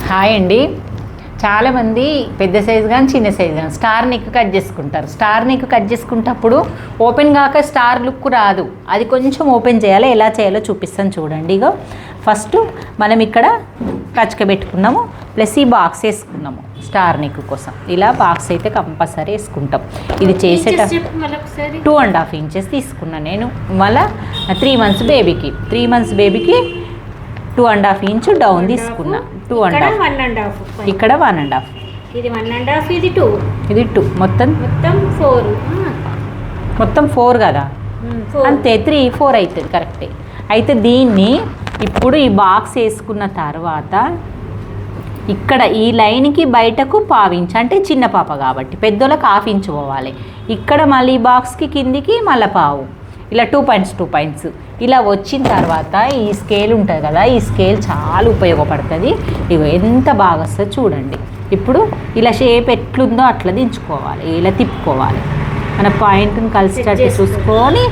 Hi అండి. చాలామంది పెద్ద సైజు కానీ చిన్న సైజు కానీ స్టార్ నెక్ కట్ చేసుకుంటారు. స్టార్ నెక్ కట్ చేసుకుంటప్పుడు ఓపెన్ కాక స్టార్ లుక్ రాదు. అది కొంచెం ఓపెన్ చేయాలి. ఎలా చేయాలో చూపిస్తాను చూడండి. ఇగో ఫస్ట్ మనం ఇక్కడ కచ్చక పెట్టుకున్నాము, ప్లస్ ఈ బాక్స్ వేసుకున్నాము స్టార్ నెక్ కోసం. ఇలా బాక్స్ అయితే కంపల్సరీ వేసుకుంటాం. ఇది చేసేట 2.5 ఇంచెస్ తీసుకున్నాను నేను. మళ్ళీ 3 months బేబీకి 2.5 ఇంచ్ డౌన్ తీసుకున్నా. 2.5 ఇక్కడ 1.5 ఇది 1.5 ఇది 2 ఇది 2 మొత్తం 4 కదా. అంతే 3 4 అవుతుంది కరెక్టే. అయితే దీన్ని ఇప్పుడు ఈ బాక్స్ వేసుకున్న తర్వాత ఇక్కడ ఈ లైన్కి బయటకు 1/2 ఇంచ్, అంటే చిన్న పాప కాబట్టి పెద్దోళ్ళకి 1/2 ఇంచ్ పోవాలి. ఇక్కడ మళ్ళీ ఈ బాక్స్కి కిందికి మళ్ళీ 1/2, ఇలా 2 పాయింట్స్ ఇలా వచ్చిన తర్వాత ఈ స్కేల్ ఉంటుంది కదా, ఈ స్కేల్ చాలా ఉపయోగపడుతుంది. ఇగో ఎంత బాగా వస్తుంది చూడండి. ఇప్పుడు ఇలా షేప్ ఎట్లుందో అట్లా దించుకోవాలి, ఇలా తిప్పుకోవాలి. మన పాయింట్ని కలిసేటట్టు చూసుకొని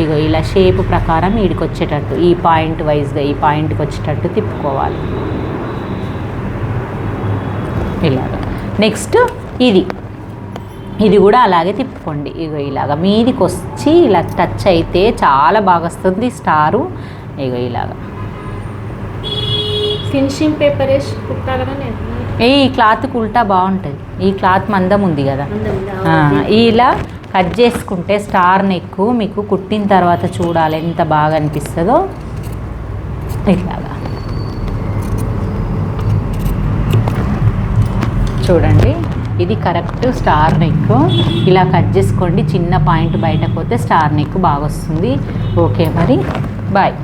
ఇగో ఇలా షేప్ ప్రకారం వీడికి వచ్చేటట్టు ఈ పాయింట్ వైజ్గా ఈ పాయింట్కి వచ్చేటట్టు తిప్పుకోవాలి ఇలాగా. నెక్స్ట్ ఇది కూడా అలాగే తిప్పుకోండి. ఇగో ఇలాగ మీదికి వచ్చి ఇలా టచ్ అయితే చాలా బాగా వస్తుంది స్టారు. ఇగో ఇలాగా ఫినిషింగ్ పేపర్ వేసి కుట్టాలని ఈ క్లాత్ ఉల్టా బాగుంటుంది. ఈ క్లాత్ మందం ఉంది కదా, ఇలా కట్ చేసుకుంటే స్టార్ నెక్ మీకు కుట్టిన తర్వాత చూడాలి ఎంత బాగా అనిపిస్తుందో. ఇలాగా చూడండి, ఇది కరెక్ట్ స్టార్ నెక్. ఇలా కట్ చేసుకోండి. చిన్న పాయింట్ బయటకు పోతే స్టార్ నెక్ బాగా వస్తుంది. ఓకే మరి బాయ్.